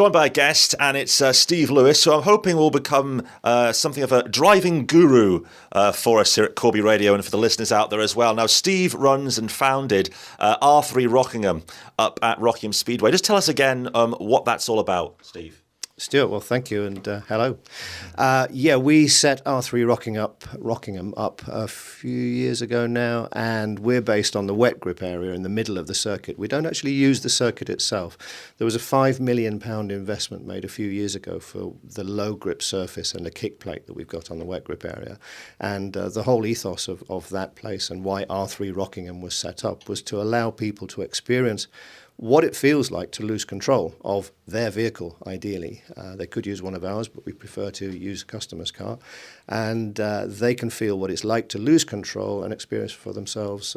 joined by a guest, and it's Steve Lewis, who I'm hoping will become something of a driving guru for us here at Corby Radio and for the listeners out there as well. Now, Steve runs and founded R3Rockingham up at Rockingham Speedway. Just tell us again what that's all about, Steve. Stuart, well, thank you, and hello. We set R3Rockingham up a few years ago now, and we're based on the wet grip area in the middle of the circuit. We don't actually use the circuit itself. There was a £5 million investment made a few years ago for the low grip surface and the kick plate that we've got on the wet grip area. And the whole ethos of that place and why R3Rockingham was set up was to allow people to experience what it feels like to lose control of their vehicle, ideally. They could use one of ours, but we prefer to use a customer's car. And they can feel what it's like to lose control and experience for themselves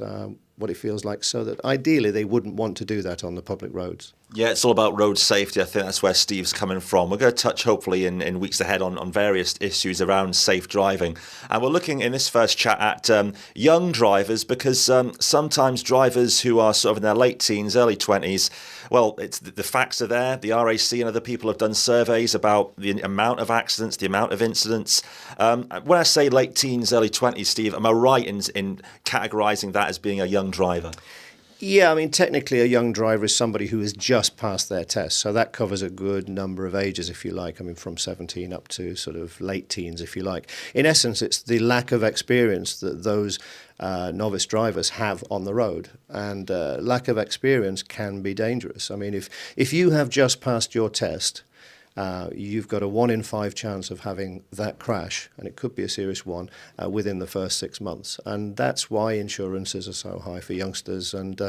what it feels like, so that ideally they wouldn't want to do that on the public roads. Yeah, it's all about road safety. I think that's where Steve's coming from. We're going to touch, hopefully, in weeks ahead on various issues around safe driving. And we're looking in this first chat at young drivers, because sometimes drivers who are sort of in their late teens, early 20s, well, it's the facts are there. The RAC and other people have done surveys about the amount of accidents, the amount of incidents. When I say late teens, early 20s, Steve, am I right in categorising that as being a young driver? Yeah, I mean, technically a young driver is somebody who has just passed their test. So that covers a good number of ages, if you like. I mean, from 17 up to sort of late teens, if you like. In essence, it's the lack of experience that those novice drivers have on the road. And lack of experience can be dangerous. I mean, if you have just passed your test, you've got a 1 in 5 chance of having that crash, and it could be a serious one, within the first 6 months. And that's why insurances are so high for youngsters, and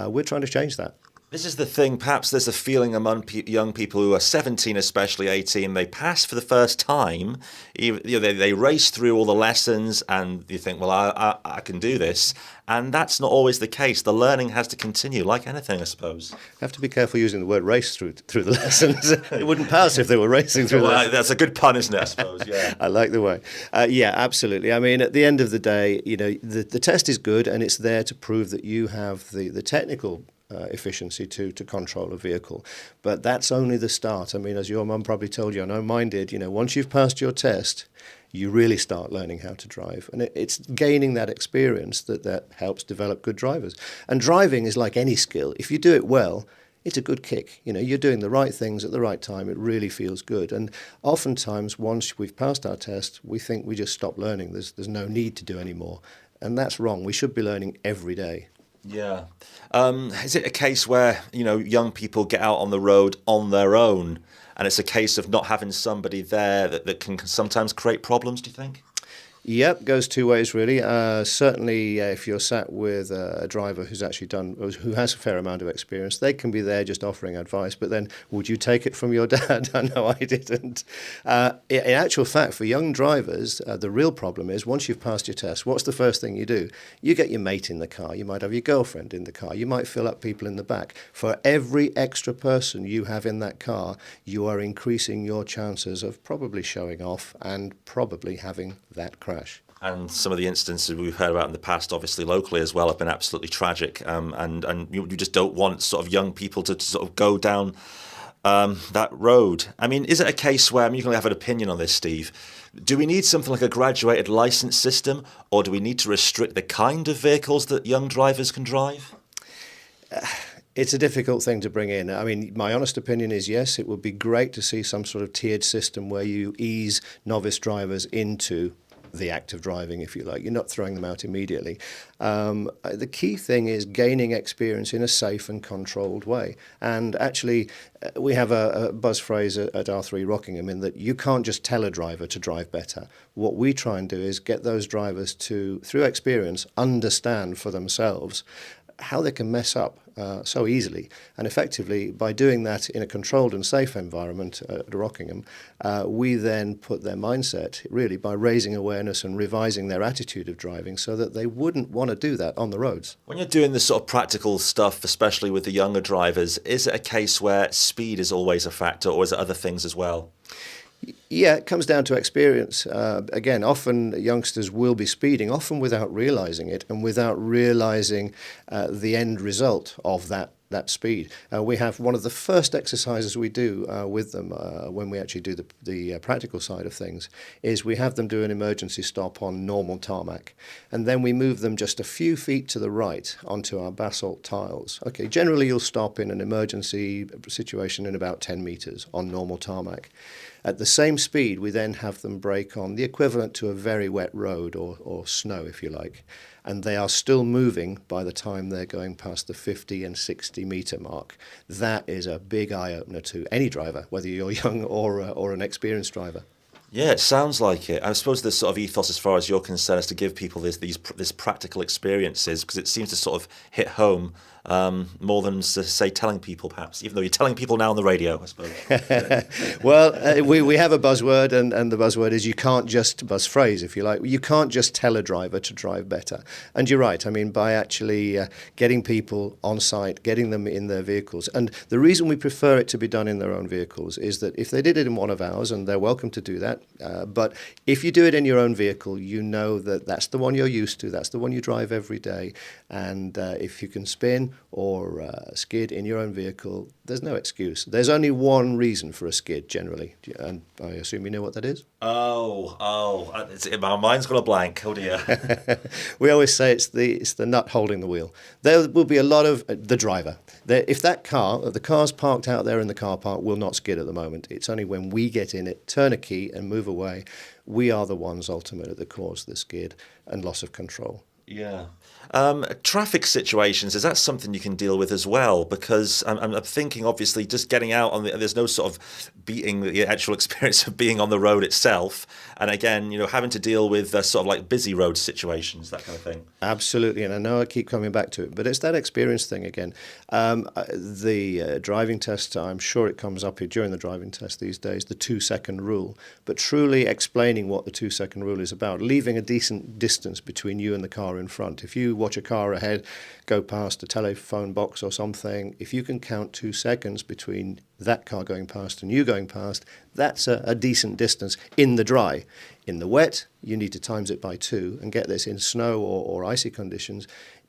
we're trying to change that. This is the thing, perhaps there's a feeling among young people who are 17, especially 18, they pass for the first time, they race through all the lessons and you think, well, I can do this. And that's not always the case. The learning has to continue, like anything, I suppose. You have to be careful using the word race through the lessons. It wouldn't pass if they were racing through the lessons. That's a good pun, isn't it, I suppose, yeah. I like the way. Yeah, absolutely. I mean, at the end of the day, the test is good, and it's there to prove that you have the technical efficiency to control a vehicle. But that's only the start. I mean, as your mum probably told you, I know mine did, once you've passed your test, you really start learning how to drive. And it's gaining that experience that helps develop good drivers. And driving is like any skill. If you do it well, it's a good kick. You're doing the right things at the right time. It really feels good. And oftentimes, once we've passed our test, we think we just stop learning. There's no need to do any more. And that's wrong. We should be learning every day. Yeah. Is it a case where, young people get out on the road on their own, and it's a case of not having somebody there that can sometimes create problems, do you think? Yep, goes two ways really. Certainly, if you're sat with a driver who has a fair amount of experience, they can be there just offering advice. But then, would you take it from your dad? No, I didn't. In actual fact, for young drivers, the real problem is once you've passed your test, what's the first thing you do? You get your mate in the car. You might have your girlfriend in the car. You might fill up people in the back. For every extra person you have in that car, you are increasing your chances of probably showing off and probably having that crash. And some of the instances we've heard about in the past, obviously locally as well, have been absolutely tragic. And you just don't want sort of young people to sort of go down that road. I mean, is it a case where, you can have an opinion on this, Steve, do we need something like a graduated licence system, or do we need to restrict the kind of vehicles that young drivers can drive? It's a difficult thing to bring in. I mean, my honest opinion is yes, it would be great to see some sort of tiered system where you ease novice drivers into the act of driving, if you like. You're not throwing them out immediately. The key thing is gaining experience in a safe and controlled way. And actually, we have a buzz phrase at R3Rockingham in that you can't just tell a driver to drive better. What we try and do is get those drivers to, through experience, understand for themselves how they can mess up so easily. And effectively, by doing that in a controlled and safe environment at Rockingham, we then put their mindset, really, by raising awareness and revising their attitude of driving so that they wouldn't want to do that on the roads. When you're doing this sort of practical stuff, especially with the younger drivers, is it a case where speed is always a factor, or is it other things as well? Yeah, it comes down to experience. Again, often youngsters will be speeding, often without realising it and without realising the end result of that that speed. We have one of the first exercises we do with them when we actually do the practical side of things is we have them do an emergency stop on normal tarmac, and then we move them just a few feet to the right onto our basalt tiles. Okay, generally you'll stop in an emergency situation in about 10 meters on normal tarmac. At the same speed, we then have them brake on the equivalent to a very wet road or snow, if you like. And they are still moving by the time they're going past the 50 and 60 metre mark. That is a big eye-opener to any driver, whether you're young or an experienced driver. Yeah, it sounds like it. I suppose the sort of ethos, as far as you're concerned, is to give people this practical experiences, because it seems to sort of hit home more than, say, telling people, perhaps, even though you're telling people now on the radio, I suppose. Well, we have a buzzword, and the buzzword is you can't just, buzz phrase, if you like, you can't just tell a driver to drive better. And you're right, I mean, by actually getting people on site, getting them in their vehicles. And the reason we prefer it to be done in their own vehicles is that if they did it in one of ours, and they're welcome to do that, but if you do it in your own vehicle, you know that that's the one you're used to, that's the one you drive every day, and if you can spin or skid in your own vehicle, there's no excuse. There's only one reason for a skid, generally, and I assume you know what that is? My mind's got a blank. Oh dear. We always say it's the nut holding the wheel. There will be a lot of the driver. If the car's parked out there in the car park, will not skid at the moment. It's only when we get in it, turn a key and move away, we are the ones ultimately that cause the skid and loss of control. Yeah. Traffic situations, is that something you can deal with as well? Because I'm thinking, obviously, just getting out there's no sort of beating the actual experience of being on the road itself. And again, having to deal with sort of like busy road situations, that kind of thing. Absolutely. And I know I keep coming back to it, but it's that experience thing again. The driving test, I'm sure it comes up during the driving test these days, the 2-second rule. But truly explaining what the 2-second rule is about, leaving a decent distance between you and the car in front. If you watch a car ahead go past a telephone box or something, if you can count 2 seconds between that car going past and you going past, that's a decent distance in the dry. In the wet, you need to times it by 2, and get this in snow or icy conditions.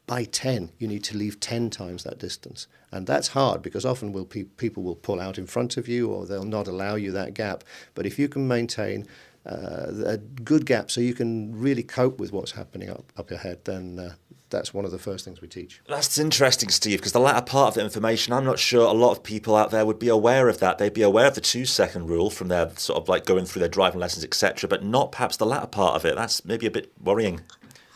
By 10, you need to leave 10 times that distance. And that's hard, because often people will pull out in front of you, or they'll not allow you that gap. But if you can maintain a good gap so you can really cope with what's happening up ahead, then that's one of the first things we teach. That's interesting, Steve, because the latter part of the information, I'm not sure a lot of people out there would be aware of that. They'd be aware of the 2-second rule from their sort of like going through their driving lessons, etc., but not perhaps the latter part of it. That's maybe a bit worrying.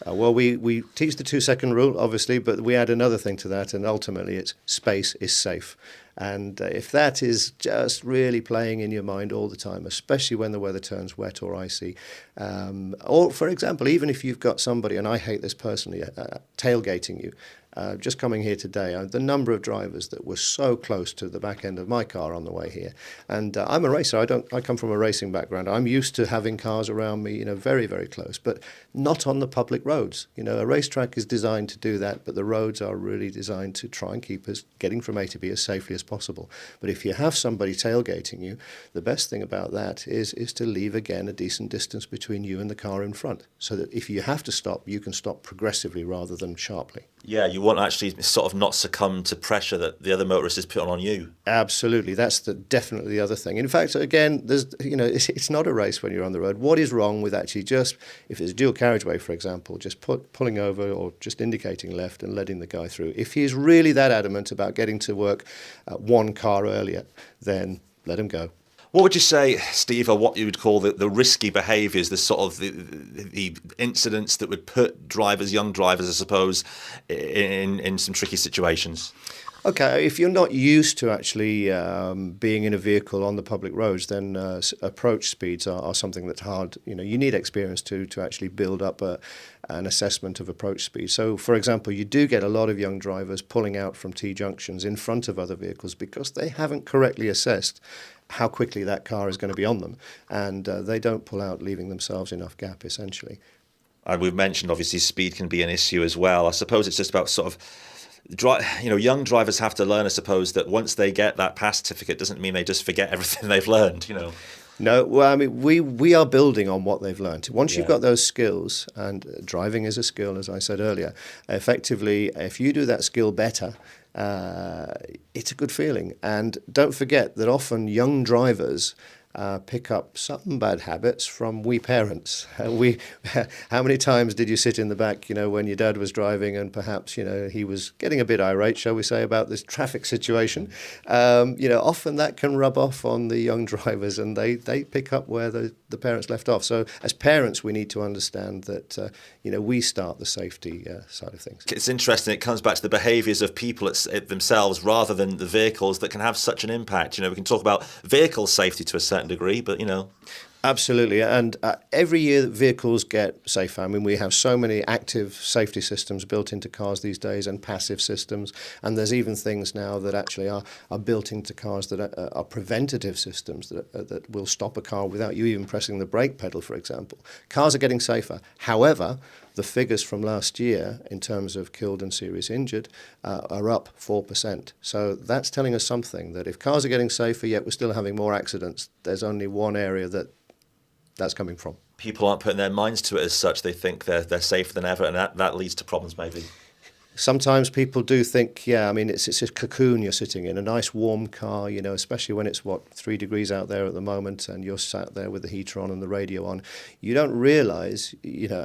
Well, we teach the 2-second rule, obviously, but we add another thing to that, and ultimately it's space is safe. And if that is just really playing in your mind all the time, especially when the weather turns wet or icy, or, for example, even if you've got somebody, and I hate this personally, tailgating you, just coming here today, the number of drivers that were so close to the back end of my car on the way here. And I'm a racer. I come from a racing background. I'm used to having cars around me, very, very close, but not on the public roads. A racetrack is designed to do that, but the roads are really designed to try and keep us getting from A to B as safely as possible. But if you have somebody tailgating you, the best thing about that is to leave, again, a decent distance between you and the car in front, so that if you have to stop, you can stop progressively rather than sharply. Yeah, you want to actually sort of not succumb to pressure that the other motorist is putting on you. Absolutely, that's definitely the other thing. In fact, again, it's not a race when you're on the road. What is wrong with actually just, if it's a dual carriageway, for example, just pulling over or just indicating left and letting the guy through? If he's really that adamant about getting to work one car earlier, then let him go. What would you say, Steve, are what you would call the risky behaviours, the sort of the incidents that would put young drivers, I suppose, in some tricky situations? Okay, if you're not used to actually being in a vehicle on the public roads, then approach speeds are something that's hard. You need experience to actually build up an assessment of approach speed. So, for example, you do get a lot of young drivers pulling out from T-junctions in front of other vehicles because they haven't correctly assessed how quickly that car is going to be on them, and they don't pull out, leaving themselves enough gap, essentially. And we've mentioned, obviously, speed can be an issue as well. I suppose it's just about sort of, young drivers have to learn, I suppose, that once they get that pass certificate, doesn't mean they just forget everything they've learned, No, well, I mean, we are building on what they've learned. Once you've got those skills, and driving is a skill, as I said earlier, effectively, if you do that skill better, it's a good feeling. And don't forget that often young drivers pick up some bad habits from we parents. How many times did you sit in the back, when your dad was driving and perhaps, he was getting a bit irate, shall we say, about this traffic situation? Often that can rub off on the young drivers and they pick up where the parents left off. So as parents, we need to understand that, we start the safety side of things. It's interesting. It comes back to the behaviours of people themselves rather than the vehicles that can have such an impact. We can talk about vehicle safety to a certain degree, but Absolutely, and every year that vehicles get safer. I mean, we have so many active safety systems built into cars these days and passive systems, and there's even things now that actually are built into cars that are preventative systems that will stop a car without you even pressing the brake pedal, for example. Cars are getting safer. However, the figures from last year in terms of killed and serious injured are up 4%. So that's telling us something, that if cars are getting safer yet we're still having more accidents, there's only one area that's coming from. People aren't putting their minds to it as such. They think they're safer than ever, and that leads to problems maybe. Sometimes people do think, it's a cocoon you're sitting in, a nice warm car, especially when it's 3 degrees out there at the moment and you're sat there with the heater on and the radio on. You don't realise,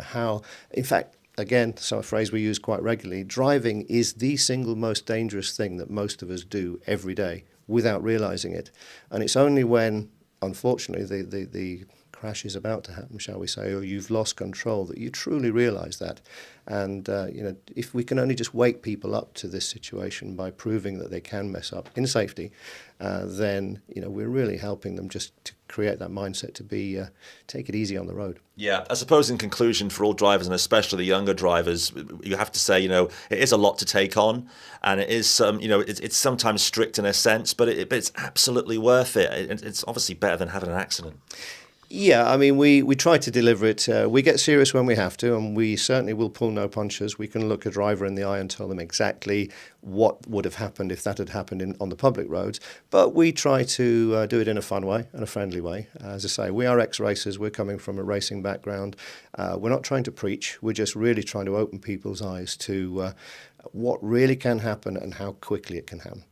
how, in fact, again, so a phrase we use quite regularly, driving is the single most dangerous thing that most of us do every day without realising it. And it's only when, unfortunately, the crash is about to happen, shall we say, or you've lost control, that you truly realise that. And, if we can only just wake people up to this situation by proving that they can mess up in safety, then, we're really helping them just to create that mindset to be, take it easy on the road. Yeah, I suppose in conclusion for all drivers and especially the younger drivers, you have to say, it is a lot to take on, and it is it's sometimes strict in a sense, but it's absolutely worth it. It's obviously better than having an accident. Yeah, I mean, we try to deliver it. We get serious when we have to, and we certainly will pull no punches. We can look a driver in the eye and tell them exactly what would have happened if that had happened on the public roads. But we try to do it in a fun way and a friendly way. As I say, we are ex-racers. We're coming from a racing background. We're not trying to preach. We're just really trying to open people's eyes to what really can happen and how quickly it can happen.